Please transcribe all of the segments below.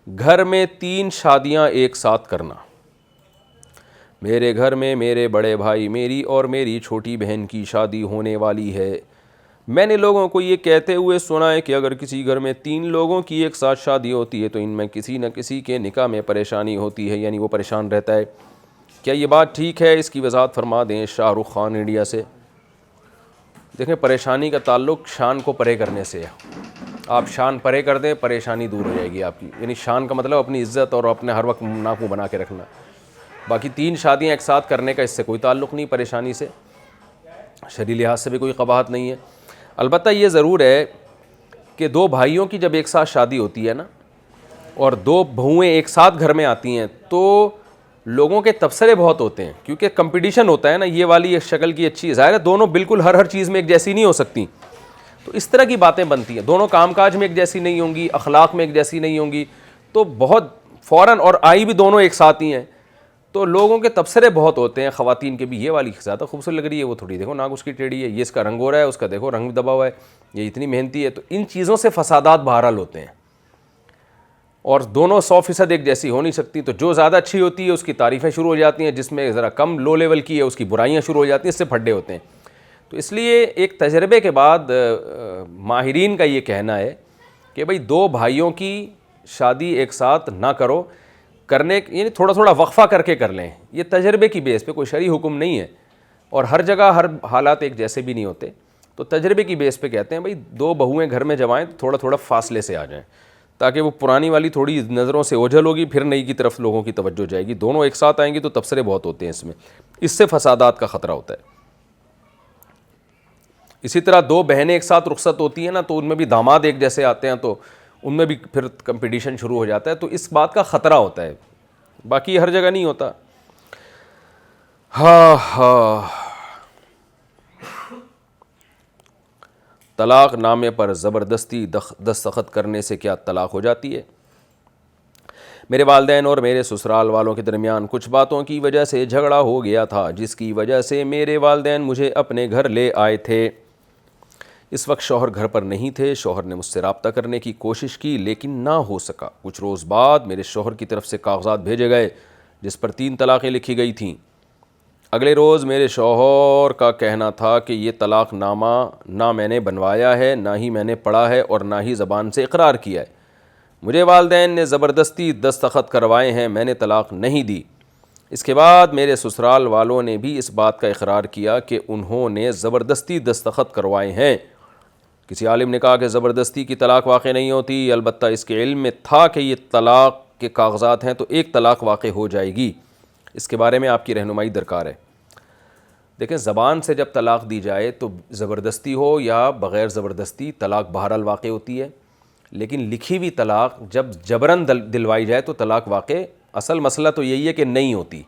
گھر میں 3 شادیاں ایک ساتھ کرنا. میرے گھر میں میرے بڑے بھائی میری اور میری چھوٹی بہن کی شادی ہونے والی ہے. میں نے لوگوں کو یہ کہتے ہوئے سنا ہے کہ اگر کسی گھر میں 3 لوگوں کی ایک ساتھ شادی ہوتی ہے تو ان میں کسی نہ کسی کے نکاح میں پریشانی ہوتی ہے, یعنی وہ پریشان رہتا ہے. کیا یہ بات ٹھیک ہے؟ اس کی وضاحت فرما دیں. شاہ رخ خان انڈیا سے. دیکھیں, پریشانی کا تعلق شان کو پرے کرنے سے ہے. آپ شان پرے کر دیں, پریشانی دور ہو جائے گی آپ کی. یعنی شان کا مطلب اپنی عزت اور اپنے ہر وقت ناکو بنا کے رکھنا. باقی 3 شادیاں ایک ساتھ کرنے کا اس سے کوئی تعلق نہیں, پریشانی سے, شرعی لحاظ سے بھی کوئی قباحت نہیں ہے. البتہ یہ ضرور ہے کہ 2 بھائیوں کی جب ایک ساتھ شادی ہوتی ہے نا, اور 2 بہویں ایک ساتھ گھر میں آتی ہیں, تو لوگوں کے تبصرے بہت ہوتے ہیں, کیونکہ کمپٹیشن ہوتا ہے نا. یہ والی ایک شکل کی اچھی, ظاہر ہے دونوں بالکل ہر چیز میں ایک جیسی نہیں ہو سکتی, تو اس طرح کی باتیں بنتی ہیں. دونوں کام کاج میں ایک جیسی نہیں ہوں گی, اخلاق میں ایک جیسی نہیں ہوں گی, تو بہت فوراً, اور آئی بھی دونوں ایک ساتھ ہی ہیں, تو لوگوں کے تبصرے بہت ہوتے ہیں. خواتین کے بھی, یہ والی زیادہ خوبصورت لگ رہی ہے, وہ تھوڑی دیکھو ناک اس کی ٹیڑھی ہے, یہ اس کا رنگ ہو رہا ہے, اس کا دیکھو رنگ دبا ہوا ہے, یہ اتنی محنتی ہے. تو ان چیزوں سے فسادات بہرحال ہوتے ہیں, اور دونوں 100% ایک جیسی ہو نہیں سکتی. تو جو زیادہ اچھی ہوتی ہے اس کی تعریفیں شروع ہو جاتی ہیں, جس میں ذرا کم لو لیول کی ہے اس کی برائیاں شروع ہو جاتی ہیں, اس سے پھڈے ہوتے ہیں. تو اس لیے ایک تجربے کے بعد ماہرین کا یہ کہنا ہے کہ بھئی 2 بھائیوں کی شادی ایک ساتھ نہ کرو, کرنے یعنی تھوڑا تھوڑا وقفہ کر کے کر لیں. یہ تجربے کی بیس پہ, کوئی شرعی حکم نہیں ہے, اور ہر جگہ ہر حالات ایک جیسے بھی نہیں ہوتے. تو تجربے کی بیس پہ کہتے ہیں بھئی 2 بہویں گھر میں جب آئیں تو تھوڑا تھوڑا فاصلے سے آ جائیں, تاکہ وہ پرانی والی تھوڑی نظروں سے اوجھل ہوگی, پھر نئی کی طرف لوگوں کی توجہ جائے گی. دونوں ایک ساتھ آئیں گی تو تبصرے بہت ہوتے ہیں اس میں, اس سے فسادات کا خطرہ ہوتا ہے. اسی طرح 2 بہنیں ایک ساتھ رخصت ہوتی ہیں نا, تو ان میں بھی داماد ایک جیسے آتے ہیں, تو ان میں بھی پھر کمپٹیشن شروع ہو جاتا ہے. تو اس بات کا خطرہ ہوتا ہے, باقی ہر جگہ نہیں ہوتا. طلاق نامے پر زبردستی دستخط کرنے سے کیا طلاق ہو جاتی ہے؟ میرے والدین اور میرے سسرال والوں کے درمیان کچھ باتوں کی وجہ سے جھگڑا ہو گیا تھا, جس کی وجہ سے میرے والدین مجھے اپنے گھر لے آئے تھے. اس وقت شوہر گھر پر نہیں تھے. شوہر نے مجھ سے رابطہ کرنے کی کوشش کی لیکن نہ ہو سکا. کچھ روز بعد میرے شوہر کی طرف سے کاغذات بھیجے گئے جس پر 3 طلاقیں لکھی گئی تھیں. اگلے روز میرے شوہر کا کہنا تھا کہ یہ طلاق نامہ نہ میں نے بنوایا ہے, نہ ہی میں نے پڑھا ہے, اور نہ ہی زبان سے اقرار کیا ہے. مجھے والدین نے زبردستی دستخط کروائے ہیں, میں نے طلاق نہیں دی. اس کے بعد میرے سسرال والوں نے بھی اس بات کا اقرار کیا کہ انہوں نے زبردستی دستخط کروائے ہیں. کسی عالم نے کہا کہ زبردستی کی طلاق واقع نہیں ہوتی, البتہ اس کے علم میں تھا کہ یہ طلاق کے کاغذات ہیں تو ایک طلاق واقع ہو جائے گی. اس کے بارے میں آپ کی رہنمائی درکار ہے. دیکھیں, زبان سے جب طلاق دی جائے تو زبردستی ہو یا بغیر زبردستی طلاق بہرحال واقع ہوتی ہے, لیکن لکھی ہوئی طلاق جب جبراً دلوائی جائے تو طلاق واقع, اصل مسئلہ تو یہی ہے کہ نہیں ہوتی,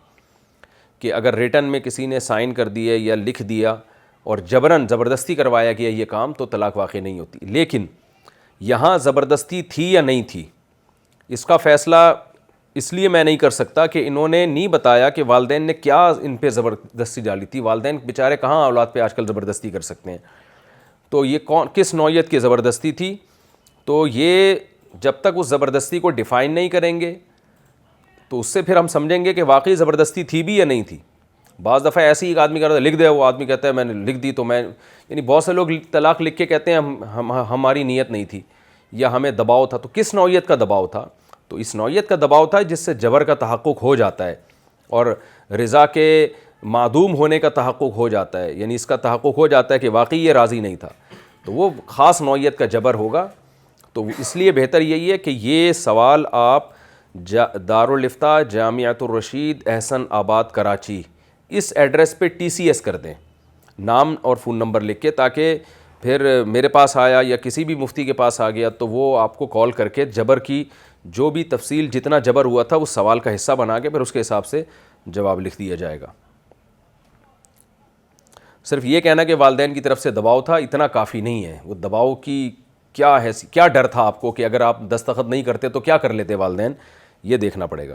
کہ اگر ریٹن میں کسی نے سائن کر دیے یا لکھ دیا اور جبراً زبردستی کروایا گیا یہ کام, تو طلاق واقع نہیں ہوتی. لیکن یہاں زبردستی تھی یا نہیں تھی, اس کا فیصلہ اس لیے میں نہیں کر سکتا کہ انہوں نے نہیں بتایا کہ والدین نے کیا ان پہ زبردستی ڈالی تھی. والدین بیچارے کہاں اولاد پہ آج کل زبردستی کر سکتے ہیں, تو یہ کس نوعیت کی زبردستی تھی. تو یہ جب تک اس زبردستی کو ڈیفائن نہیں کریں گے تو اس سے پھر ہم سمجھیں گے کہ واقعی زبردستی تھی بھی یا نہیں تھی. بعض دفعہ ایسی ایک آدمی کہتا ہے لکھ دے, وہ آدمی کہتا ہے میں نے لکھ دی, تو میں یعنی بہت سے لوگ طلاق لکھ کے کہتے ہیں ہماری نیت نہیں تھی یا ہمیں دباؤ تھا. تو کس نوعیت کا دباؤ تھا؟ تو اس نوعیت کا دباؤ تھا جس سے جبر کا تحقق ہو جاتا ہے اور رضا کے معدوم ہونے کا تحقق ہو جاتا ہے, یعنی اس کا تحقق ہو جاتا ہے کہ واقعی یہ راضی نہیں تھا, تو وہ خاص نوعیت کا جبر ہوگا. تو اس لیے بہتر یہی ہے کہ یہ سوال آپ دارالفتاء جامعۃ الرشید احسن آباد کراچی اس ایڈریس پہ TCS کر دیں, نام اور فون نمبر لکھ کے, تاکہ پھر میرے پاس آیا یا کسی بھی مفتی کے پاس آ گیا تو وہ آپ کو کال کر کے جبر کی جو بھی تفصیل جتنا جبر ہوا تھا اس سوال کا حصہ بنا کے پھر اس کے حساب سے جواب لکھ دیا جائے گا. صرف یہ کہنا کہ والدین کی طرف سے دباؤ تھا اتنا کافی نہیں ہے. وہ دباؤ کی کیا ڈر تھا آپ کو کہ اگر آپ دستخط نہیں کرتے تو کیا کر لیتے والدین, یہ دیکھنا پڑے گا.